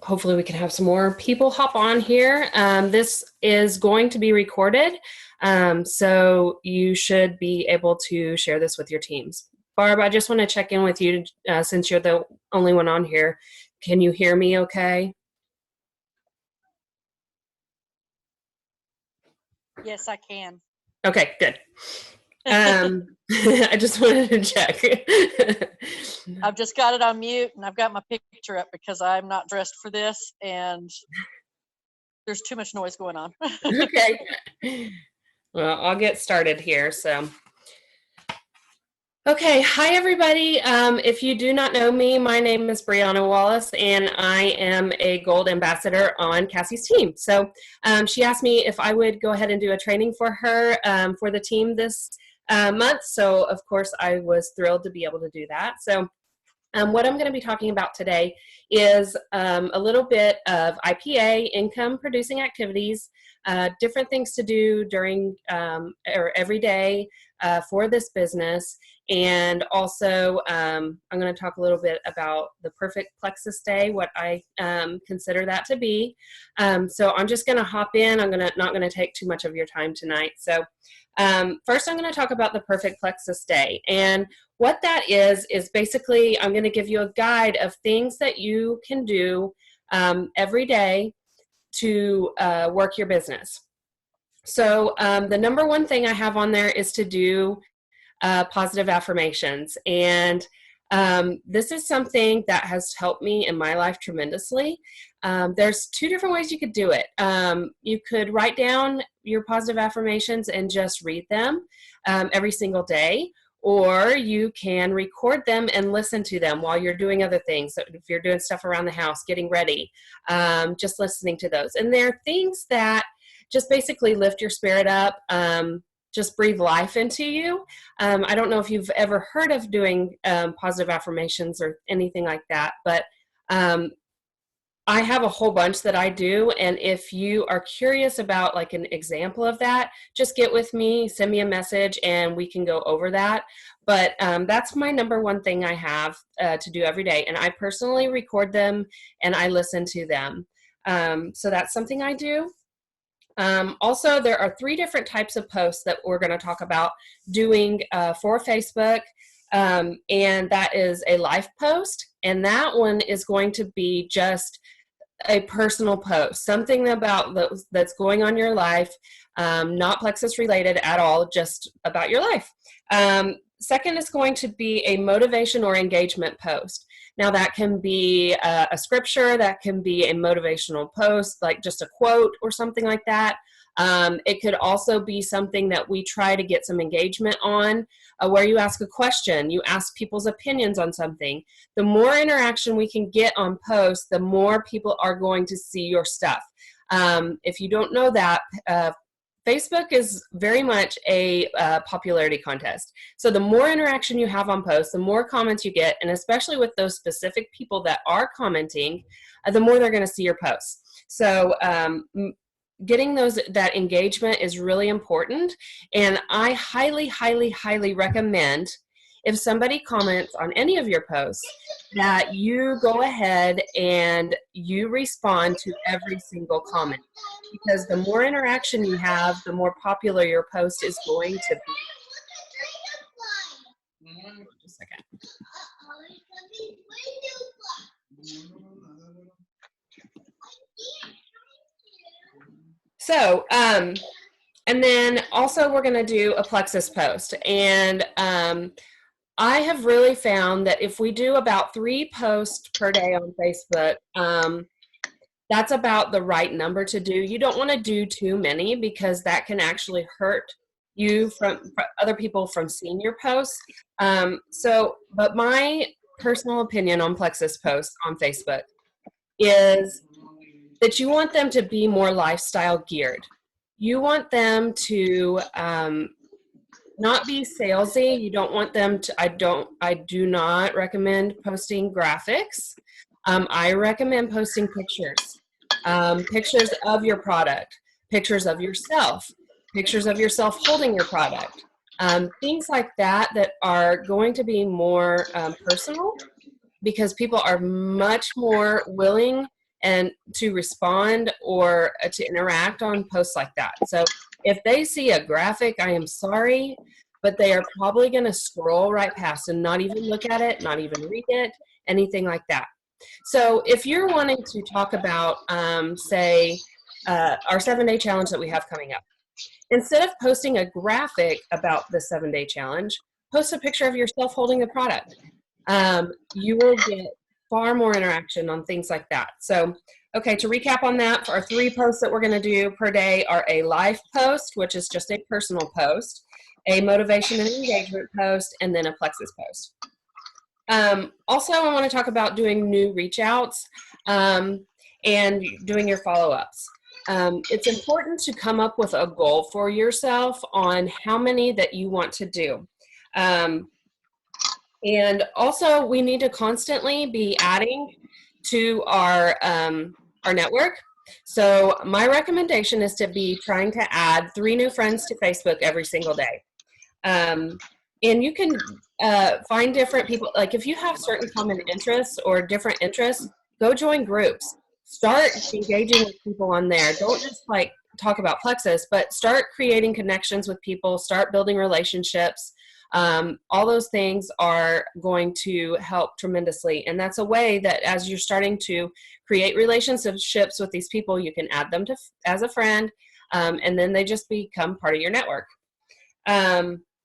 Hopefully we can have some more people hop on here. This is going to be recorded, so you should be able to share this with your teams. Barb, I just want to check in with you since you're the only one on here. Can you hear me okay? Yes, I can. Okay, good. I just wanted to check. I've just got it on mute and I've got my picture up because I'm not dressed for this and there's too much noise going on. Okay. Well, I'll get started here. Okay, hi everybody. If you do not know me, my name is Briana Wallace and I am a Gold Ambassador on Cassie's team. So she asked me if I would go ahead and do a training for her for the team this month. So of course I was thrilled to be able to do that. So what I'm going to be talking about today is a little bit of IPA, income producing activities, different things to do during or every day for this business. And also, I'm going to talk a little bit about the perfect Plexus day, what I consider that to be. So I'm just going to hop in. I'm not going to take too much of your time tonight. So first, I'm going to talk about the perfect Plexus day. And what that is basically I'm going to give you a guide of things that you can do every day to work your business. So the number one thing I have on there is to do positive affirmations. And this is something that has helped me in my life tremendously. There's two different ways you could do it. You could write down your positive affirmations and just read them every single day. Or you can record them and listen to them while you're doing other things. So if you're doing stuff around the house, getting ready, just listening to those. And they're things that just basically lift your spirit up, just breathe life into you. I don't know if you've ever heard of doing positive affirmations or anything like that, but I have a whole bunch that I do, and if you are curious about like an example of that, just get with me, send me a message, and we can go over that. But that's my number one thing I have to do every day, and I personally record them and I listen to them. So that's something I do. Also, there are 3 different types of posts that we're going to talk about doing for Facebook, and that is a life post, and that one is going to be just a personal post, something about that's going on in your life, not Plexus related at all, just about your life. Second is going to be a motivation or engagement post. Now that can be a scripture, that can be a motivational post, like just a quote or something like that. It could also be something that we try to get some engagement on, where you ask a question, you ask people's opinions on something. The more interaction we can get on posts, the more people are going to see your stuff. If you don't know that, Facebook is very much a popularity contest. So the more interaction you have on posts, the more comments you get, and especially with those specific people that are commenting, the more they're going to see your posts. So getting that engagement is really important, and I highly, highly, highly recommend if somebody comments on any of your posts that you go ahead and you respond to every single comment, because the more interaction you have, the more popular your post is going to be. Just a second. So, and then also we're going to do a Plexus post, and I have really found that if we do about 3 posts per day on Facebook, that's about the right number to do. You don't want to do too many because that can actually hurt you from other people from seeing your posts. But my personal opinion on Plexus posts on Facebook is that you want them to be more lifestyle geared. You want them to not be salesy. You don't want them to, I do not recommend posting graphics. I recommend posting pictures, pictures of your product, pictures of yourself holding your product, things like that that are going to be more personal because people are much more willing and to respond or to interact on posts like that. So if they see a graphic, I am sorry, but they are probably going to scroll right past and not even look at it, not even read it, anything like that. So if you're wanting to talk about, say, our 7-day challenge that we have coming up, instead of posting a graphic about the 7-day challenge, post a picture of yourself holding the product. You will get far more interaction on things like that. So, okay, to recap on that, our 3 posts that we're going to do per day are a life post, which is just a personal post, a motivation and engagement post, and then a Plexus post. Also, I want to talk about doing new reach outs and doing your follow-ups. It's important to come up with a goal for yourself on how many that you want to do. And also, we need to constantly be adding to our network. So my recommendation is to be trying to add 3 new friends to Facebook every single day. And you can find different people. Like if you have certain common interests or different interests, go join groups. Start engaging with people on there. Don't just like talk about Plexus, but start creating connections with people, start building relationships. All those things are going to help tremendously. And that's a way that as you're starting to create relationships with these people, you can add them to as a friend, and then they just become part of your network.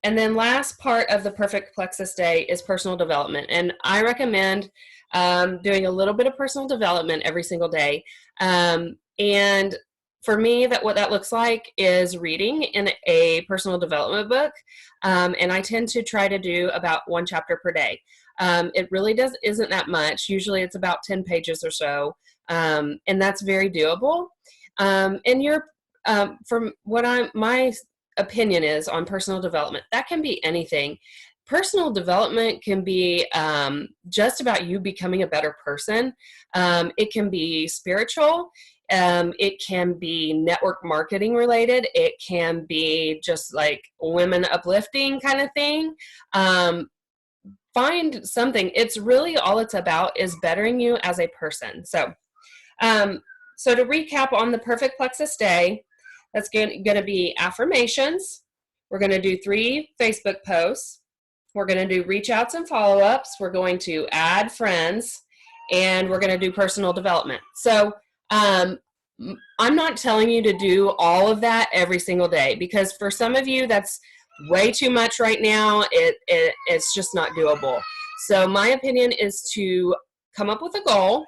And then last part of the perfect Plexus day is personal development. And I recommend doing a little bit of personal development every single day. And for me, what that looks like is reading in a personal development book. And I tend to try to do about 1 chapter per day. It really isn't that much. Usually it's about 10 pages or so. And that's very doable. And from what my opinion is on personal development, that can be anything. Personal development can be just about you becoming a better person. It can be spiritual. It can be network marketing related. It can be just like women uplifting kind of thing. Find something. It's really all it's about is bettering you as a person. So, so to recap on the perfect Plexus day, that's going to be affirmations. We're going to do 3 Facebook posts. We're going to do reach outs and follow-ups. We're going to add friends, and we're going to do personal development. So I'm not telling you to do all of that every single day, because for some of you that's way too much right now. It's just not doable. So my opinion is to come up with a goal.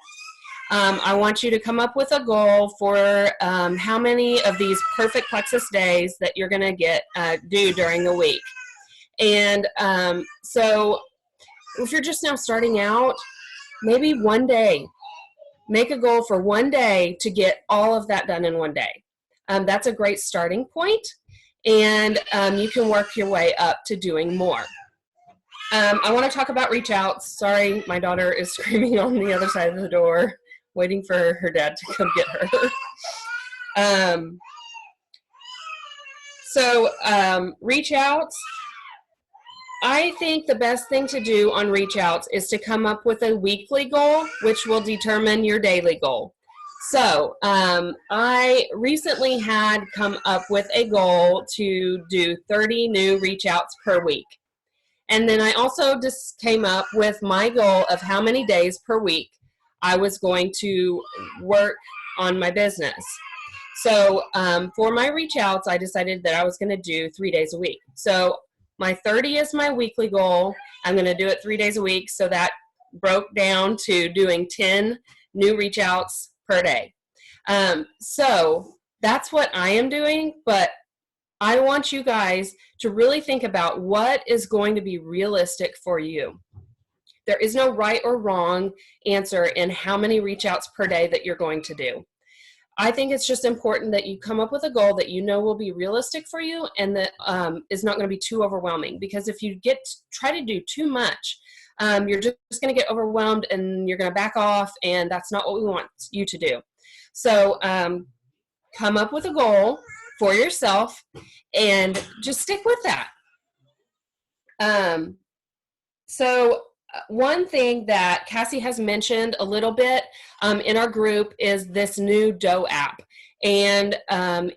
I want you to come up with a goal for how many of these perfect Plexus days that you're going to do during the week. And so if you're just now starting out, maybe one day, make a goal for one day to get all of that done in one day. That's a great starting point, and you can work your way up to doing more. I want to talk about reach outs. Sorry, my daughter is screaming on the other side of the door, waiting for her dad to come get her. Reach outs. I think the best thing to do on reach outs is to come up with a weekly goal, which will determine your daily goal. So I recently had come up with a goal to do 30 new reach outs per week. And then I also just came up with my goal of how many days per week I was going to work on my business. So for my reach outs, I decided that I was going to do 3 days a week. So my 30 is my weekly goal. I'm going to do it 3 days a week. So that broke down to doing 10 new reach outs per day. So that's what I am doing, but I want you guys to really think about what is going to be realistic for you. There is no right or wrong answer in how many reach outs per day that you're going to do. I think it's just important that you come up with a goal that you know will be realistic for you and that is not going to be too overwhelming. Because if you try to do too much, you're just going to get overwhelmed and you're going to back off, and that's not what we want you to do. So come up with a goal for yourself and just stick with that. one thing that Cassie has mentioned a little bit in our group is this new Doe app. And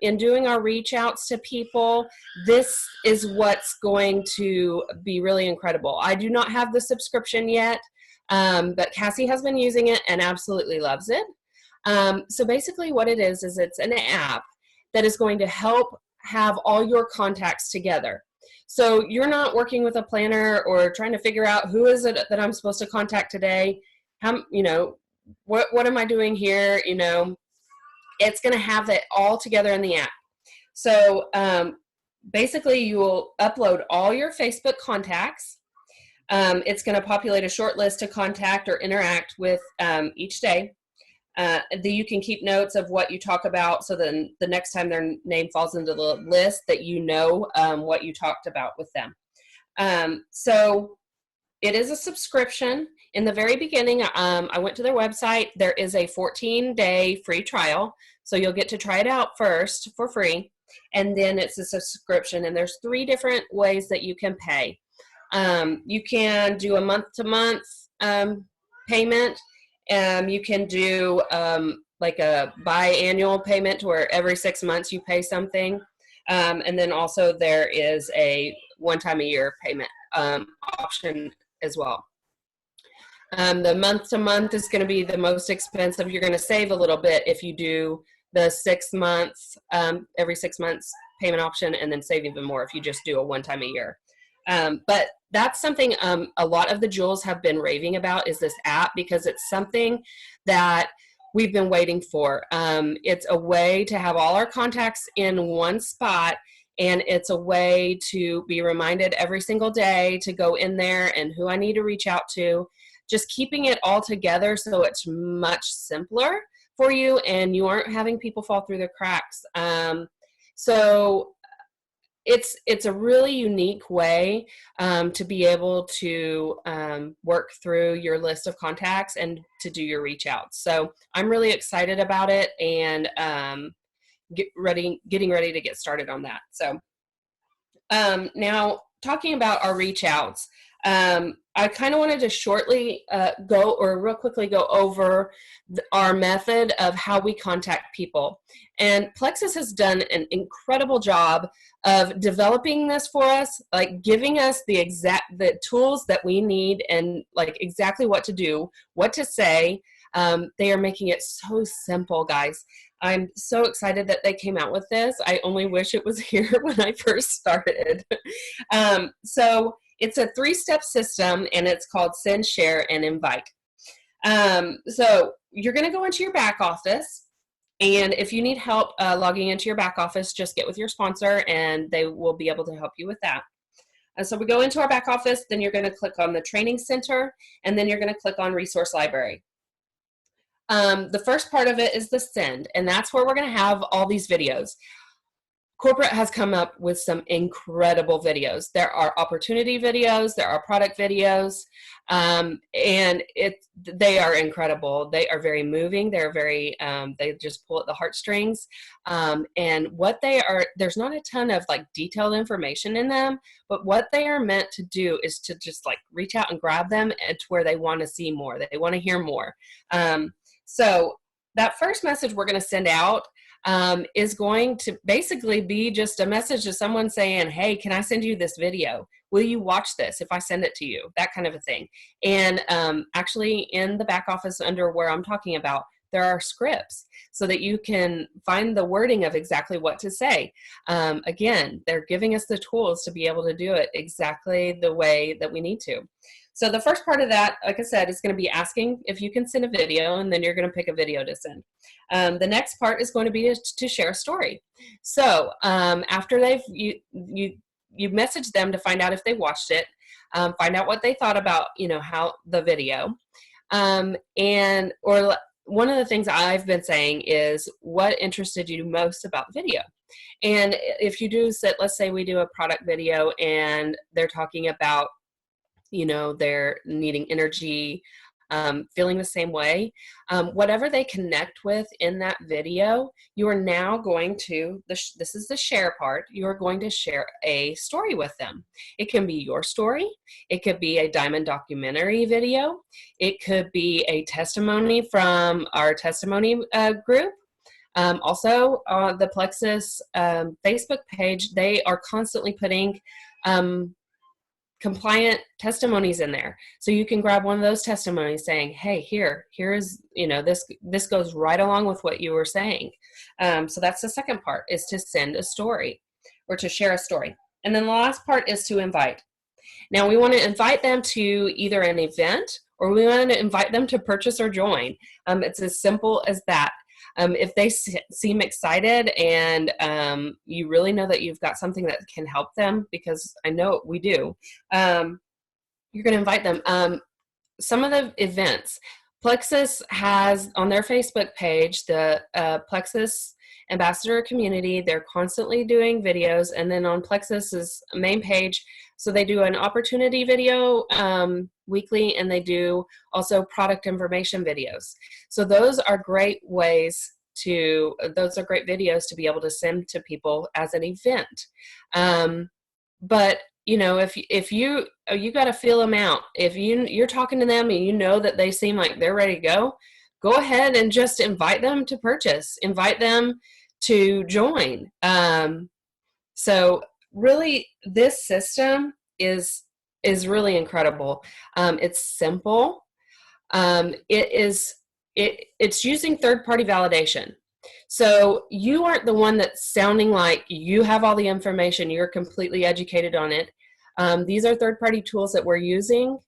in doing our reach outs to people, this is what's going to be really incredible. I do not have the subscription yet, but Cassie has been using it and absolutely loves it. So basically what it is it's an app that is going to help have all your contacts together. So you're not working with a planner or trying to figure out who is it that I'm supposed to contact today. How, you know, what am I doing here? You know, it's going to have it all together in the app. So basically you will upload all your Facebook contacts. It's going to populate a short list to contact or interact with each day. You can keep notes of what you talk about, so then the next time their name falls into the list that you know what you talked about with them. So it is a subscription. In the very beginning, I went to their website. There is a 14-day free trial, so you'll get to try it out first for free, and then it's a subscription, and there's 3 different ways that you can pay. You can do a month-to-month payment. You can do like a biannual payment where every 6 months you pay something. And then also there is a one-time-a-year payment option as well. The month-to-month is going to be the most expensive. You're going to save a little bit if you do the 6 months, every 6 months payment option, and then save even more if you just do a one-time-a-year. But that's something a lot of the Jewels have been raving about, is this app, because it's something that we've been waiting for. It's a way to have all our contacts in one spot, and it's a way to be reminded every single day to go in there and who I need to reach out to. Just keeping it all together so it's much simpler for you and you aren't having people fall through the cracks. So it's a really unique way to be able to work through your list of contacts and to do your reach outs. So I'm really excited about it, and getting ready to get started on that. So now talking about our reach outs, I kind of wanted to shortly real quickly go over our method of how we contact people. And Plexus has done an incredible job of developing this for us, like giving us the tools that we need and like exactly what to do, what to say. They are making it so simple, guys. I'm so excited that they came out with this. I only wish it was here when I first started. So it's a 3-step system, and it's called Send, Share, and Invite. So you're going to go into your back office, and if you need help logging into your back office, just get with your sponsor, and they will be able to help you with that. So we go into our back office, then you're going to click on the Training Center, and then you're going to click on Resource Library. The first part of it is the send, and that's where we're going to have all these videos. Corporate has come up with some incredible videos. There are opportunity videos, there are product videos, and they are incredible. They are very moving. They're very, they just pull at the heartstrings. And what they are, there's not a ton of like detailed information in them, but what they are meant to do is to just like reach out and grab them to where they want to see more, they want to hear more. So that first message we're going to send out is going to basically be just a message to someone saying, hey, can I send you this video? Will you watch this if I send it to you? That kind of a thing. And actually in the back office under where I'm talking about, there are scripts so that you can find the wording of exactly what to say. Again, they're giving us the tools to be able to do it exactly the way that we need to. So the first part of that, like I said, is going to be asking if you can send a video, and then you're going to pick a video to send. The next part is going to be to share a story. So after you message them to find out if they watched it, find out what they thought about, how the video, or one of the things I've been saying is what interested you most about the video. And if you do, let's say we do a product video and they're talking about, they're needing energy feeling the same way, whatever they connect with in that video, you are now going to, this is the share part, you are going to share a story with them. It can be your story. It could be a diamond documentary video. It could be a testimony from our testimony group. Also, on the Plexus Facebook page, they are constantly putting compliant testimonies in there. So you can grab one of those testimonies saying, hey, here is, this goes right along with what you were saying. So that's the second part, is to send a story or to share a story. And then the last part is to invite. Now we want to invite them to either an event or we want to invite them to purchase or join. It's as simple as that. If they seem excited and you really know that you've got something that can help them, because I know we do, you're going to invite them. Some of the events, Plexus has on their Facebook page, the Plexus Ambassador Community, they're constantly doing videos, and then on Plexus's main page, so they do an opportunity video weekly, and they do also product information videos. So those are great ways to, those are great videos to be able to send to people as an event. But if you got to feel them out. If you're talking to them and you know that they seem like they're ready to go ahead and just invite them to purchase, invite them to join. So really, this system is really incredible. It's simple. It's using third-party validation. So you aren't the one that's sounding like you have all the information, you're completely educated on it. These are third-party tools that we're using.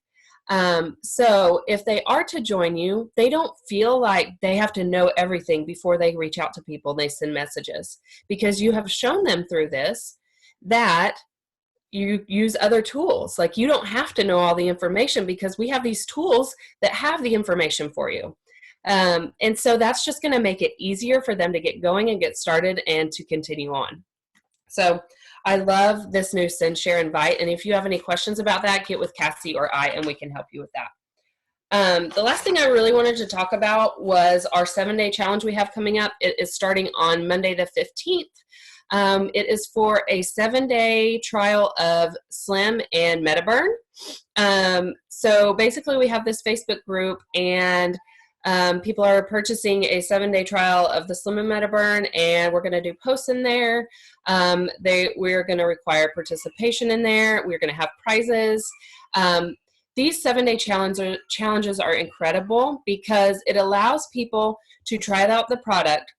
So if they are to join you, they don't feel like they have to know everything before they reach out to people, they send messages, because you have shown them through this that you use other tools. Like, you don't have to know all the information because we have these tools that have the information for you. And so that's just going to make it easier for them to get going and get started and to continue on. So I love this new send, share, invite. And if you have any questions about that, get with Cassie or I, and we can help you with that. The last thing I really wanted to talk about was our 7-day challenge we have coming up. It is starting on Monday the 15th. It is for a 7-day trial of Slim and Metaburn. So basically we have this Facebook group, and people are purchasing a 7-day trial of the Slim and Metaburn, and we're going to do posts in there. We're going to require participation in there. We're going to have prizes. These 7-day challenges are incredible because it allows people to try out the product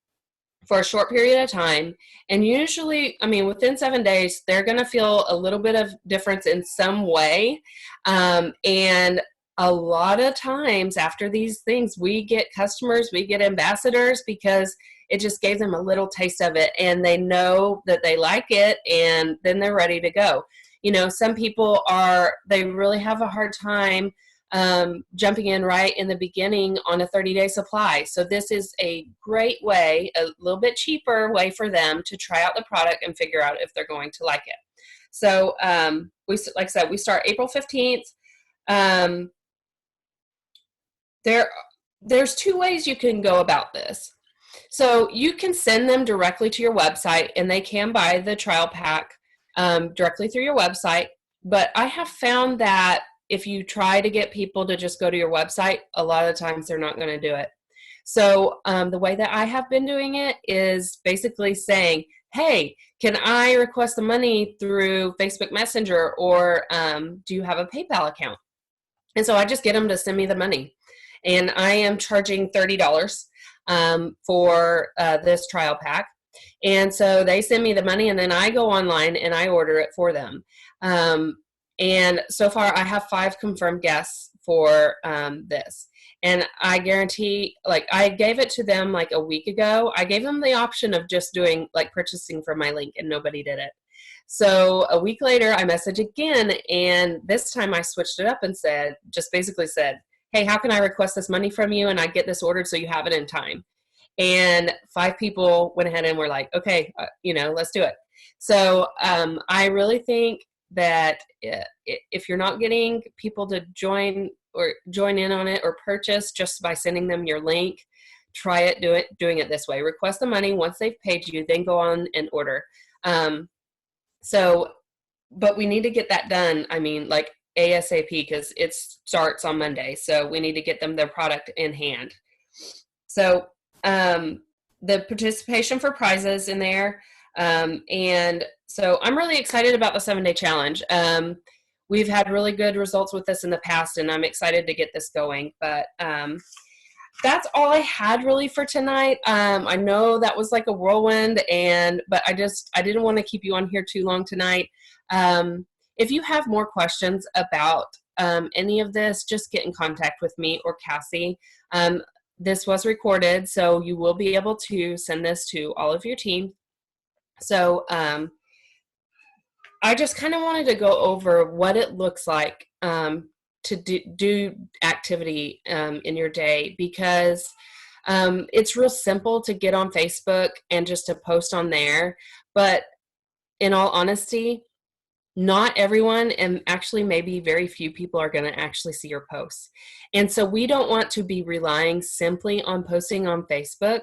for a short period of time. And usually, within 7 days, they're going to feel a little bit of difference in some way. And a lot of times after these things, we get customers, we get ambassadors, because it just gave them a little taste of it and they know that they like it, and then they're ready to go. Some people they really have a hard time jumping in right in the beginning on a 30-day supply. So this is a great way, a little bit cheaper way for them to try out the product and figure out if they're going to like it. So like I said, we start April 15th. There's 2 ways you can go about this. So you can send them directly to your website, and they can buy the trial pack directly through your website. But I have found that if you try to get people to just go to your website, a lot of times they're not going to do it. So the way that I have been doing it is basically saying, hey, can I request the money through Facebook Messenger, or do you have a PayPal account? And so I just get them to send me the money. And I am charging $30 for this trial pack. And so they send me the money, and then I go online and I order it for them. And so far I have 5 confirmed guests for this. And I guarantee, I gave it to them a week ago. I gave them the option of just doing purchasing from my link, and nobody did it. So a week later I messaged again, and this time I switched it up and basically said, hey, how can I request this money from you and I get this ordered so you have it in time? And 5 people went ahead and were like, okay, let's do it. So I really think that if you're not getting people to join or join in on it or purchase just by sending them your link, try it, doing it this way. Request the money. Once they've paid you, then go on and order. But we need to get that done. I mean, like ASAP, because it starts on Monday. So we need to get them their product in hand. So the participation for prizes in there. And so I'm really excited about the 7-day challenge. We've had really good results with this in the past, and I'm excited to get this going. But that's all I had really for tonight. I know that was like a whirlwind, but I didn't want to keep you on here too long tonight. If you have more questions about any of this, just get in contact with me or Cassie. This was recorded, so you will be able to send this to all of your team. So I just kind of wanted to go over what it looks like to do activity in your day, because it's real simple to get on Facebook and just to post on there. But in all honesty, not everyone, and actually maybe very few people, are going to actually see your posts. And so we don't want to be relying simply on posting on Facebook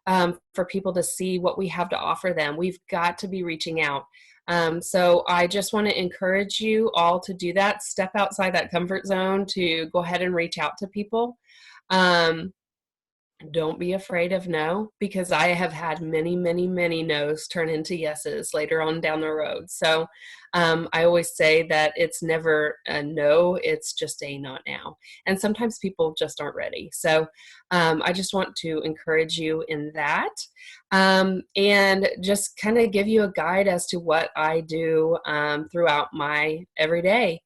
for people to see what we have to offer them. We've got to be reaching out. So I just want to encourage you all to do that. Step outside that comfort zone to go ahead and reach out to people. Don't be afraid of no, because I have had many, many, many no's turn into yeses later on down the road. So I always say that it's never a no, it's just a not now. And sometimes people just aren't ready. So I just want to encourage you in that, and just kind of give you a guide as to what I do throughout my everyday.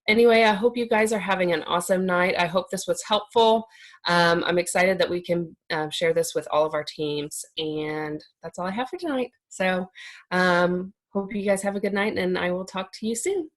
Anyway, I hope you guys are having an awesome night. I hope this was helpful. I'm excited that we can share this with all of our teams. And that's all I have for tonight. So hope you guys have a good night, and I will talk to you soon.